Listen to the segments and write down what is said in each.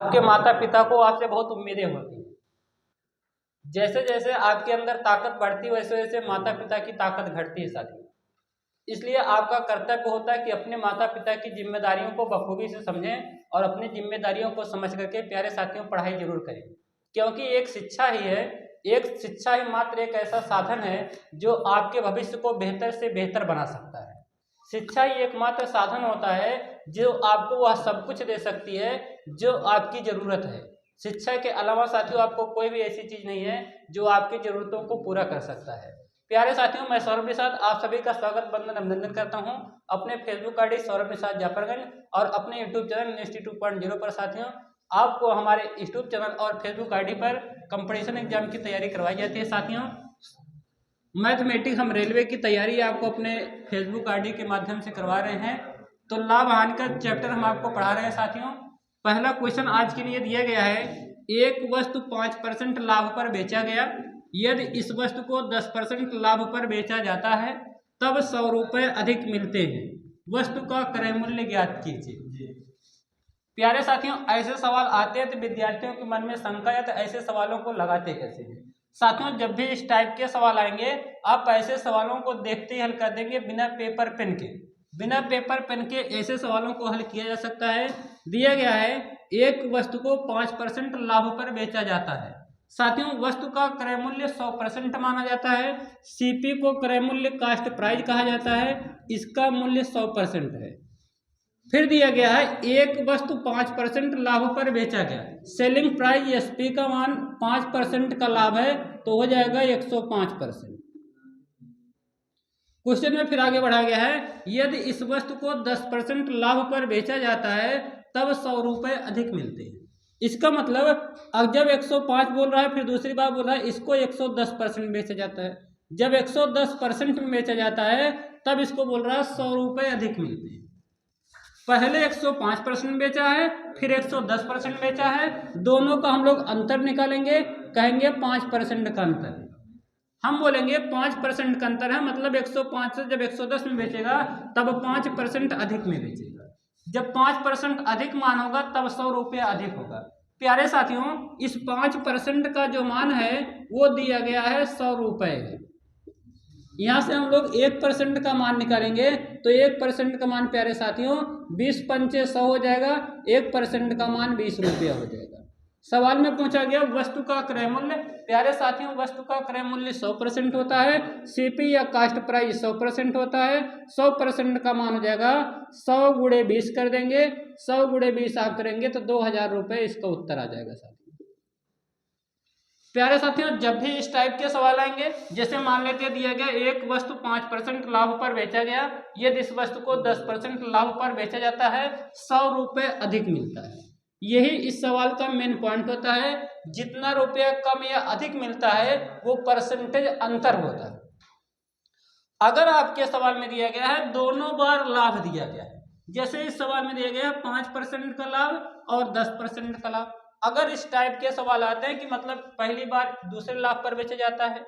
आपके माता पिता को आपसे बहुत उम्मीदें होती हैं। जैसे जैसे आपके अंदर ताकत बढ़ती है वैसे वैसे माता पिता की ताकत घटती है साथियों। इसलिए आपका कर्तव्य होता है कि अपने माता पिता की जिम्मेदारियों को बखूबी से समझें और अपनी जिम्मेदारियों को समझ करके प्यारे साथियों पढ़ाई जरूर करें, क्योंकि एक शिक्षा ही है, एक शिक्षा ही मात्र एक ऐसा साधन है जो आपके भविष्य को बेहतर से बेहतर बना सकता है। शिक्षा ही एकमात्र साधन होता है जो आपको वह सब कुछ दे सकती है जो आपकी ज़रूरत है। शिक्षा के अलावा साथियों आपको कोई भी ऐसी चीज़ नहीं है जो आपकी ज़रूरतों को पूरा कर सकता है। प्यारे साथियों, मैं सौरभ निषाद आप सभी का स्वागत बंदन अभिनंदन करता हूं अपने फेसबुक आईडी सौरभ निषाद जाफरगंज और अपने यूट्यूब चैनल नेस्टी 2.0 पर। साथियों, आपको हमारे यूट्यूब चैनल और फेसबुक आईडी पर कंपटीशन एग्जाम की तैयारी करवाई जाती है। साथियों, मैथमेटिक्स हम रेलवे की तैयारी आपको अपने फेसबुक आईडी के माध्यम से करवा रहे हैं। तो लाभ हानि का चैप्टर हम आपको पढ़ा रहे हैं। साथियों, पहला क्वेश्चन आज के लिए दिया गया है, एक वस्तु 5% लाभ पर बेचा गया, यदि इस वस्तु को 10% लाभ पर बेचा जाता है तब 100 रुपये अधिक मिलते हैं, वस्तु का क्रय मूल्य ज्ञात कीजिए। प्यारे साथियों, ऐसे सवाल आते हैं तो विद्यार्थियों के मन में शंका है, तो ऐसे सवालों को लगाते कैसे हैं। साथियों, जब भी इस टाइप के सवाल आएंगे आप ऐसे सवालों को देखते ही हल कर देंगे बिना पेपर पेन के। बिना पेपर पेन के ऐसे सवालों को हल किया जा सकता है। दिया गया है, एक वस्तु को 5% लाभ पर बेचा जाता है। साथियों, वस्तु का क्रय मूल्य 100% माना जाता है। सीपी को क्रय मूल्य कास्ट प्राइस कहा जाता है, इसका मूल्य 100% है। फिर दिया गया है, एक वस्तु 5% लाभ पर बेचा गया, सेलिंग प्राइस एसपी का मान 5% का लाभ है तो हो जाएगा 105%। क्वेश्चन में फिर आगे बढ़ा गया है, यदि इस वस्तु को 10% लाभ पर बेचा जाता है तब 100 रुपये अधिक मिलते हैं। इसका मतलब अब जब 105 बोल रहा है फिर दूसरी बार बोल रहा है इसको 110% बेचा जाता है। जब 110% में बेचा जाता है तब इसको बोल रहा है 100 रुपये अधिक मिलते हैं। पहले 105% बेचा है फिर 110% बेचा है, दोनों का हम लोग अंतर निकालेंगे, कहेंगे 5% का अंतर है। हम बोलेंगे 5% का अंतर है, मतलब 105 से जब 110 में बेचेगा तब 5% अधिक में बेचेगा। जब 5% अधिक मान होगा तब 100 रुपया अधिक होगा। प्यारे साथियों, इस 5% का जो मान है वो दिया गया है 100 रुपये है। यहाँ से हम लोग 1% का मान निकालेंगे तो 1% का मान प्यारे साथियों 20 पंचे 100 हो जाएगा, 1% का मान 20 रुपया हो जाएगा। सवाल में पूछा गया वस्तु का क्रय मूल्य। प्यारे साथियों, वस्तु का क्रय मूल्य 100% होता है, सीपी या कास्ट प्राइस 100% होता है। 100% का मान हो जाएगा 100 गुणे 20 कर देंगे, 100 गुणे 20 आप करेंगे तो 2000 रुपये इसका उत्तर आ जाएगा। साथियों, प्यारे साथियों, जब भी इस टाइप के सवाल आएंगे, जैसे मान लेते दिया गया एक वस्तु 5% लाभ पर बेचा गया, यदि इस वस्तु को 10% लाभ पर बेचा जाता है 100 रुपये अधिक मिलता है। यही इस सवाल का मेन पॉइंट होता है। जितना रुपया कम या अधिक मिलता है वो परसेंटेज अंतर होता है। अगर आपके सवाल में दिया गया है दोनों बार लाभ दिया गया है, जैसे इस सवाल में दिया गया है 5% का लाभ और 10% का लाभ, अगर इस टाइप के सवाल आते हैं कि मतलब पहली बार दूसरे लाभ पर बेचा जाता है,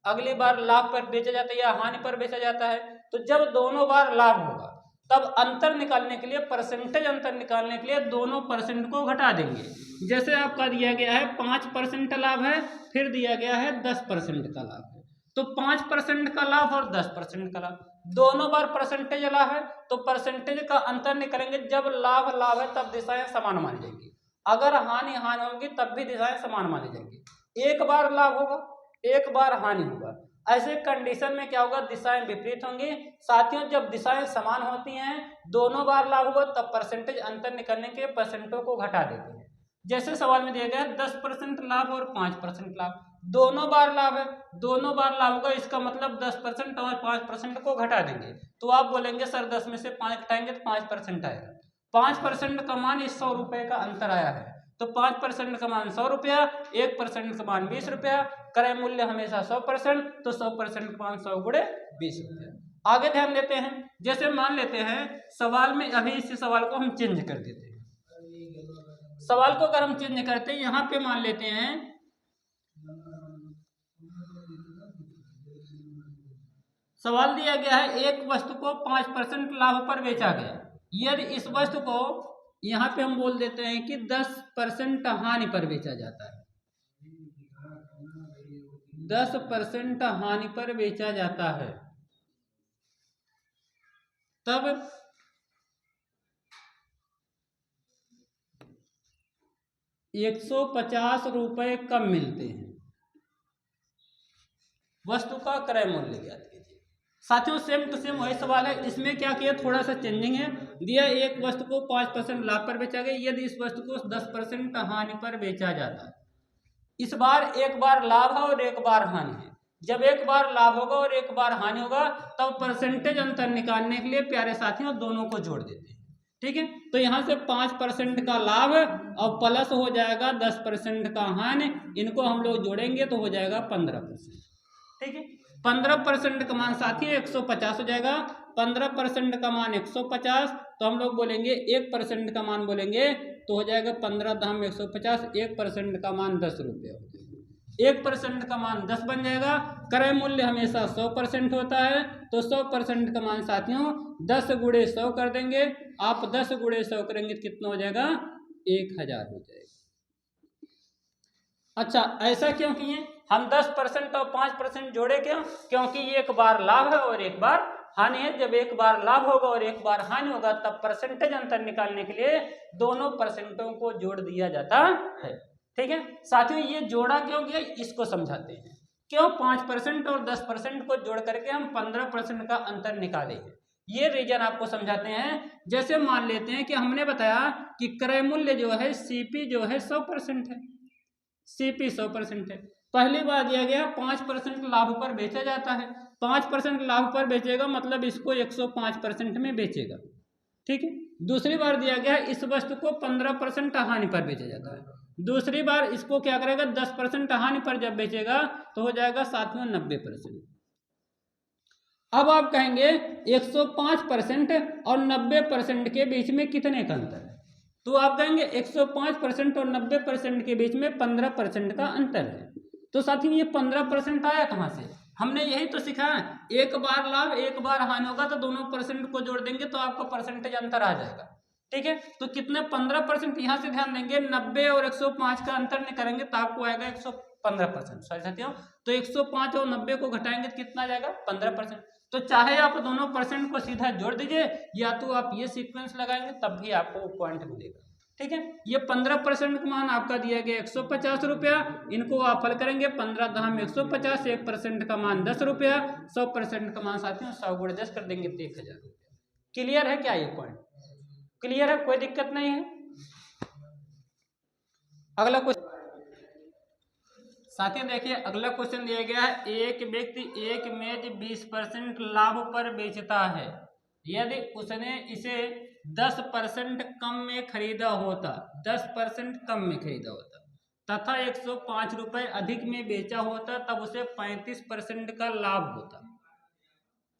अगली बार लाभ पर बेचा जाता है या हानि पर बेचा जाता है, तो जब दोनों बार लाभ होगा तब अंतर निकालने के लिए, परसेंटेज अंतर निकालने के लिए दोनों परसेंट को घटा देंगे। जैसे आपका दिया गया है 5% लाभ है, फिर दिया गया है 10% का लाभ है, तो 5% का लाभ और 10% का लाभ दोनों बार परसेंटेज लाभ है तो परसेंटेज का अंतर निकलेंगे। जब लाभ लाभ है तब दिशाएं समान मानी जाएंगी, अगर हानि हानि होगी तब भी दिशाएं समान मानी जाएंगी। एक बार लाभ होगा एक बार हानि होगा, ऐसे कंडीशन में क्या होगा, दिशाएं विपरीत होंगी। साथियों, जब दिशाएं समान होती हैं, दोनों बार लाभ होगा तब परसेंटेज अंतर निकलने के परसेंटों को घटा देते हैं। जैसे सवाल में दिया गया 10% लाभ और 5% लाभ, दोनों बार लाभ है, दोनों बार लाभ होगा, इसका मतलब 10% और 5% को घटा देंगे। तो आप बोलेंगे सर 10 में से 5 घटाएंगे तो 5% आएगा। 5% का मान इस 100 रुपये का अंतर आया है, तो 5% का मान 100 रुपया, 1% का मान 20 रुपया, क्रय मूल्य हमेशा 100%, तो 100% का मान 100 गुणे 20 रुपया। आगे ध्यान देते हैं, जैसे मान लेते हैं सवाल में, अभी इस सवाल को हम चेंज कर देते हैं। सवाल को अगर हम चेंज करते हैं, यहाँ पे मान लेते हैं सवाल दिया गया है एक वस्तु को 5% लाभ पर बेचा गया, यदि इस वस्तु को यहाँ पे हम बोल देते हैं कि 10% हानि पर बेचा जाता है, 10% हानि पर बेचा जाता है, तब 150 रुपये कम मिलते हैं। वस्तु का क्रय मूल्य ज्ञात कीजिए। साथियों सेम टू सेम वही सवाल है, इसमें क्या किया, थोड़ा सा चेंजिंग है। दिया एक वस्तु को 5% लाभ पर बेचा गया, यदि इस वस्तु को 10% हानि पर बेचा जाता है। इस बार एक बार लाभ है और एक बार हानि है। जब एक बार लाभ होगा और एक बार हानि होगा तब परसेंटेज अंतर निकालने के लिए प्यारे साथियों दोनों को जोड़ देते हैं। ठीक है, तो यहाँ से 5% का लाभ और प्लस हो जाएगा 10% का हानि, इनको हम लोग जोड़ेंगे तो हो जाएगा 15%। ठीक है, 15% का मान साथियों 150 हो जाएगा। 15% का मान 150, तो हम लोग बोलेंगे 1% का मान बोलेंगे तो हो जाएगा 15 दाम 150, 1% का मान 10 रुपये हो जाएगा। 1% का मान 10 बन जाएगा। क्रय मूल्य हमेशा 100% होता है, तो 100% का मान साथियों 10 गुणे 100 कर देंगे। आप 10 गुणे 100 करेंगे तो कितना हो जाएगा, 1000 हो जाएगा। अच्छा, ऐसा क्यों किए हम 10% और 5% जोड़े क्यों, क्योंकि एक बार लाभ है और एक बार हानि है। जब एक बार लाभ होगा और एक बार हानि होगा तब परसेंटेज अंतर निकालने के लिए दोनों परसेंटों को जोड़ दिया जाता है। ठीक है साथियों, ये जोड़ा क्यों किया इसको समझाते हैं। क्यों 5% और 10% को जोड़ करके हम 15% का अंतर निकाले हैं, ये रीजन आपको समझाते हैं। जैसे मान लेते हैं कि हमने बताया कि क्रय मूल्य जो है सीपी जो है 100% है, सीपी 100% है। पहली बार दिया गया 5% लाभ पर बेचा जाता है, 5% लाभ पर बेचेगा मतलब इसको 105% में बेचेगा। ठीक है, दूसरी बार दिया गया इस वस्तु को 15% हानि पर बेचा जाता है, दूसरी बार इसको क्या करेगा 10% हानि पर जब बेचेगा तो हो जाएगा साथियों 90%। अब आप कहेंगे 105% और 90% के बीच में कितने का अंतर है, तो आप कहेंगे 105% और 90% के बीच में 15% का अंतर है। तो साथियों ये 15% आया कहाँ से, हमने यही तो सीखा, एक बार लाभ एक बार हानि होगा तो दोनों परसेंट को जोड़ देंगे तो आपको परसेंटेज अंतर आ जाएगा। ठीक है, तो कितने 15%, यहाँ से ध्यान देंगे 90 और 105 का अंतर नहीं करेंगे तो आपको आएगा 115%। सॉरी साथियों, तो 105 और 90 को घटाएंगे तो कितना आ जाएगा 15%। तो चाहे आप दोनों परसेंट को सीधा जोड़ दीजिए या तो आप ये सीक्वेंस लगाएंगे तब भी आपको पॉइंट मिलेगा। ठीक है, ये 15% का मान आपका दिया गया 150 रुपया, इनको आप हल करेंगे 15 दाम 150, 1% का मान 10 रुपया, 100% का मान साथियों 100 गुणे 10 कर देंगे तो 1000 रुपया। क्लियर है क्या, ये पॉइंट क्लियर है, कोई दिक्कत नहीं है। अगला क्वेश्चन साथियों देखिए, अगला क्वेश्चन दिया गया है, एक व्यक्ति एक मेज 20% लाभ पर बेचता है, यदि उसने इसे 10% कम में खरीदा होता, 10% कम में खरीदा होता तथा 105 रुपये अधिक में बेचा होता तब उसे 35% का लाभ होता।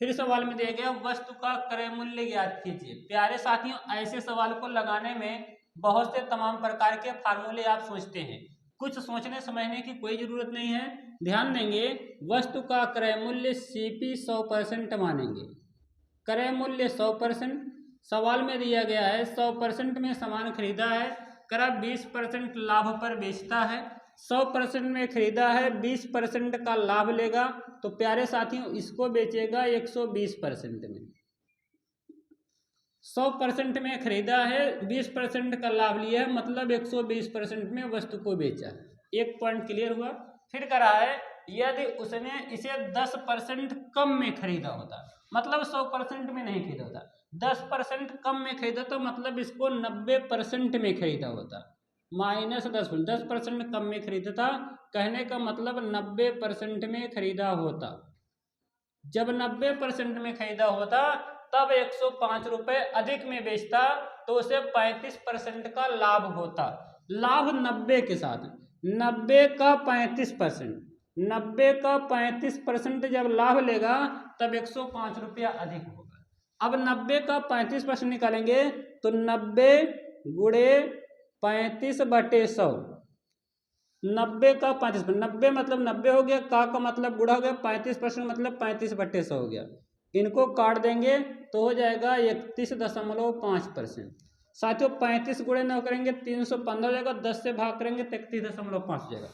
फिर सवाल में दिया गया वस्तु का क्रय मूल्य ज्ञात कीजिए। प्यारे साथियों, ऐसे सवाल को लगाने में बहुत से तमाम प्रकार के फार्मूले आप सोचते हैं, कुछ सोचने समझने की कोई जरूरत नहीं है। ध्यान देंगे, वस्तु का क्रय मूल्य सीपी 100% मानेंगे, क्रय मूल्य 100%, सवाल में दिया गया है 100% में सामान खरीदा है, करा 20% लाभ पर बेचता है, 100% में खरीदा है 20% का लाभ लेगा तो प्यारे साथियों इसको बेचेगा 120% में। 100% में खरीदा है 20% का लाभ लिया है मतलब 120% में वस्तु को बेचा है। एक पॉइंट क्लियर हुआ। फिर करा है यदि उसने इसे 10% कम में खरीदा होता, मतलब 100% में नहीं खरीदा होता, 10% कम में खरीदा तो मतलब इसको 90% में खरीदा होता, -10% कम में खरीदा था, कहने का मतलब 90% में खरीदा होता। जब 90% में खरीदा होता तब 105 रुपये अधिक में बेचता तो उसे 35% का लाभ होता। लाभ 90 के साथ, 90 का 35%, 90 का 35% जब लाभ लेगा तब 105 रुपया अधिक होगा। अब 90 का 35% निकालेंगे तो 90 गुणे 35/100, 90 का 35%, 90 मतलब 90 हो गया, का मतलब गुणा हो गया, 35% मतलब 35/100 हो गया। इनको काट देंगे तो हो जाएगा 31.5%। साथियों 35 गुणे 9 करेंगे 315 हो जाएगा, 10 से भाग करेंगे तो 31.5 हो जाएगा।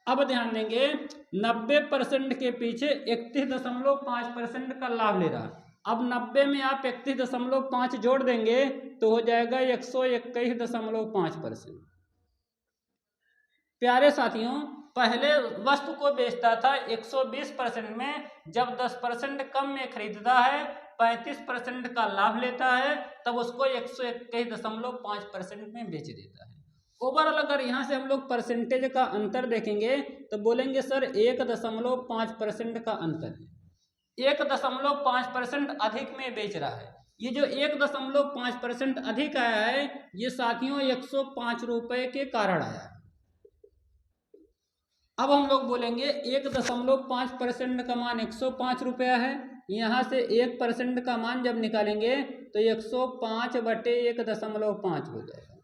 अब ध्यान देंगे 90% के पीछे 31.5% का लाभ ले रहा है। अब 90 में आप 31.5 जोड़ देंगे तो हो जाएगा 121.5%। प्यारे साथियों, पहले वस्तु को बेचता था 120% में, जब 10% कम में खरीदता है 35% का लाभ लेता है, तब उसको 121.5% में बेच देता है। ओवरऑल अगर यहाँ से हम लोग परसेंटेज का अंतर देखेंगे तो बोलेंगे सर 1.5% का अंतर है। 1.5% अधिक में बेच रहा है। ये जो 1.5% अधिक आया है ये साथियों 105 रुपये के कारण आया है। अब हम लोग बोलेंगे 1.5% का मान 105 रुपया है, यहाँ से 1% का मान जब निकालेंगे तो 105/1.5 हो जाएगा।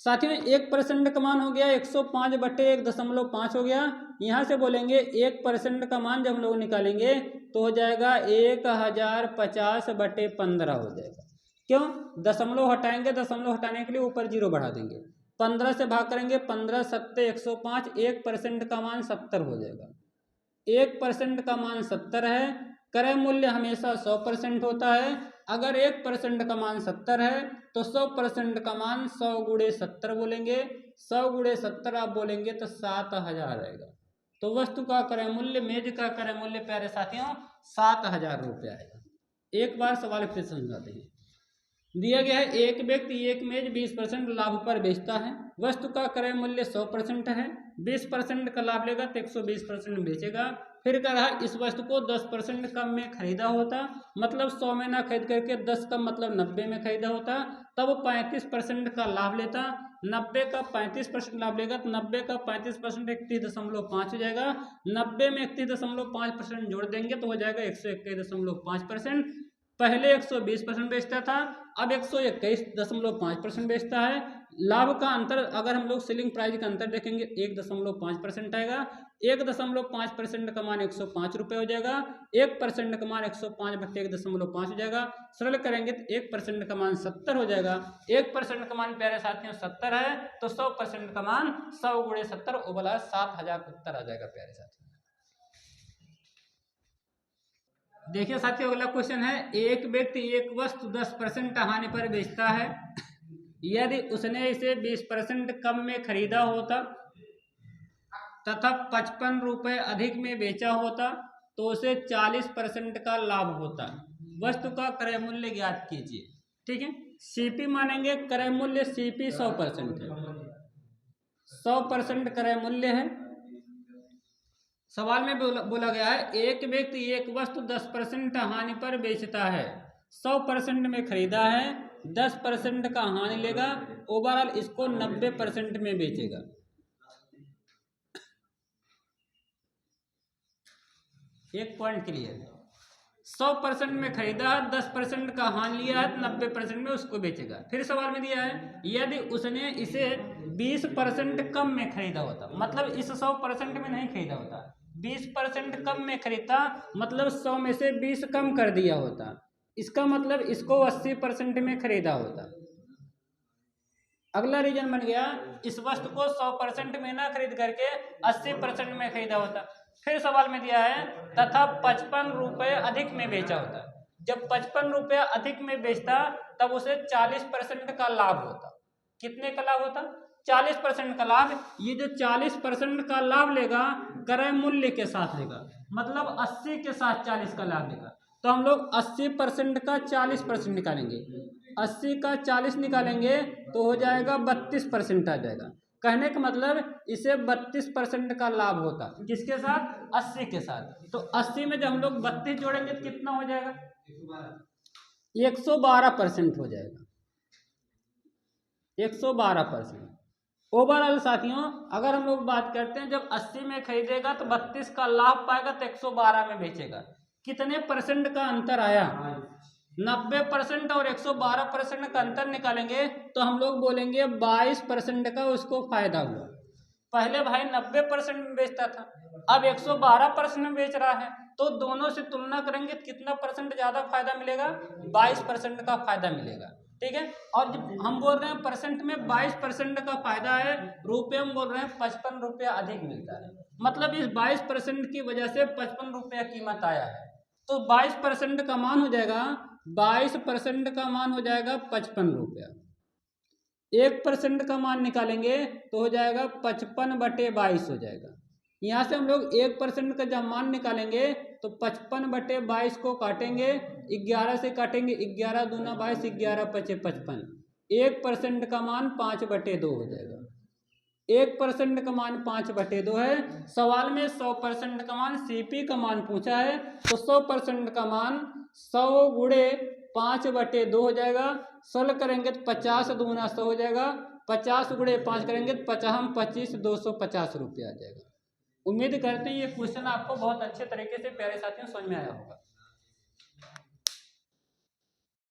साथियों 1% का मान हो गया 105/1.5 हो गया। यहाँ से बोलेंगे 1% का मान जब हम लोग निकालेंगे तो हो जाएगा 1050/15 हो जाएगा। क्यों? दशमलव हटाएंगे, दशमलव हटाने के लिए ऊपर 0 बढ़ा देंगे, 15 से भाग करेंगे, 15 7 105, 1% का मान 70 हो जाएगा। 1% का मान 70 है। क्रय मूल्य हमेशा 100% होता है। अगर 1% का मान 70 है तो 100% का मान 100 गुणे 70 बोलेंगे। 100 गुणे 70 आप बोलेंगे तो 7000 आएगा। तो वस्तु का क्रय मूल्य, मेज का क्रय मूल्य प्यारे साथियों 7000 रुपये आएगा। एक बार सवाल फिर समझाते हैं। दिया गया है एक व्यक्ति एक मेज 20% लाभ पर बेचता है। वस्तु का क्रय मूल्य 100% है, 20% का लाभ लेगा तो 120% बेचेगा। फिर कह रहा है इस वस्तु को 10% कम में खरीदा होता, मतलब 100 में ना खरीद करके 10 कम मतलब 90 में खरीदा होता, तब 35% का लाभ लेता। 90 का 35% लाभ लेगा तो 90 का 35% 31.5 हो जाएगा। 90 में 31.5% जोड़ देंगे तो हो जाएगा 121.5%। पहले 120% बेचता था, अब 121.5% बेचता है। लाभ का अंतर अगर हम लोग सेलिंग प्राइस का अंतर देखेंगे 1.5% आएगा। 1.5% का मान 105 रुपये हो जाएगा। 1% का मान 105/1.5 हो जाएगा। सरल करेंगे तो 1% का मान 70 हो जाएगा। 1% का मान प्यारे साथियों 70 है तो 100% का मान 100 गुणे 70 बोला 7000 उत्तर आ जाएगा प्यारे साथियों। देखिए साथियों अगला क्वेश्चन है, एक व्यक्ति एक वस्तु 10% हानि पर बेचता है। यदि उसने इसे 20% कम में खरीदा होता तथा 55 रुपये अधिक में बेचा होता तो उसे 40% का लाभ होता। वस्तु का क्रय मूल्य ज्ञात कीजिए। ठीक है, सीपी मानेंगे, क्रय मूल्य सीपी 100% है, 100% क्रय मूल्य है। सवाल में बोला गया है एक व्यक्ति एक वस्तु 10% हानि पर बेचता है, 100% में खरीदा है, 10% का हानि लेगा, ओवरऑल इसको 90% में बेचेगा। एक पॉइंट क्लियर, 100% में खरीदा है, 10% का हानि लिया है तो 90% में उसको बेचेगा। फिर सवाल में दिया है यदि उसने इसे 20% कम में खरीदा होता, मतलब इस 100% में नहीं खरीदा होता, 20% कम में खरीदता, मतलब 100 में से 20 कम कर दिया होता, इसका मतलब इसको 80% में खरीदा होता। अगला रीजन बन गया इस वस्तु को 100% में ना खरीद करके 80% में खरीदा होता। फिर सवाल में दिया है तथा 55 रुपये अधिक में बेचा होता। जब 55 रुपये अधिक में बेचता तब उसे 40% का लाभ होता। कितने का लाभ होता? 40% का लाभ। ये जो 40% का लाभ लेगा क्रय मूल्य के साथ लेगा, मतलब 80 के साथ 40 का लाभ लेगा। तो हम लोग 80% का 40% निकालेंगे, 80 का 40 निकालेंगे तो हो जाएगा 32% आ जाएगा। कहने का मतलब इसे 32% का लाभ होता। किसके साथ? 80 के साथ। तो 80 में जब हम लोग 32 जोड़ेंगे तो कितना हो जाएगा? 112% हो जाएगा, 112%। ओवरऑल साथियों अगर हम लोग बात करते हैं जब 80 में खरीदेगा तो 32 का लाभ पाएगा तो 112 में बेचेगा। कितने परसेंट का अंतर आया? 90% और 112% का अंतर निकालेंगे तो हम लोग बोलेंगे 22% का उसको फायदा हुआ। पहले भाई 90% में बेचता था, अब 112% में बेच रहा है, तो दोनों से तुलना करेंगे कितना परसेंट ज्यादा फायदा मिलेगा? 22% का फायदा मिलेगा। ठीक है। और जब हम बोल रहे हैं परसेंट में 22% का फायदा है, रुपये में बोल रहे हैं 55 रुपया अधिक मिलता है। मतलब इस 22% की वजह से 55 रुपया कीमत आया है। तो 22% का मान हो जाएगा, 22% का मान हो जाएगा 55 रुपया। 1% का मान निकालेंगे तो हो जाएगा 55/22 हो जाएगा। यहाँ से हम लोग 1% का जब मान निकालेंगे तो 55/22 को काटेंगे, 11 से काटेंगे, 11 दूना 22, 11 पचे 55। 1% का मान 5/2 हो जाएगा। 1% का मान 5/2 है। सवाल में 100% का मान सीपी का मान पूछा है, तो 100% का मान 100 गुणे 5/2 हो जाएगा। सरल करेंगे तो 50 दूना 100 हो जाएगा। 50 गुणे 5 करेंगे तो 50 25 250 रुपया आ जाएगा। उम्मीद करते हैं ये क्वेश्चन आपको बहुत अच्छे तरीके से प्यारे साथियों समझ में आया होगा।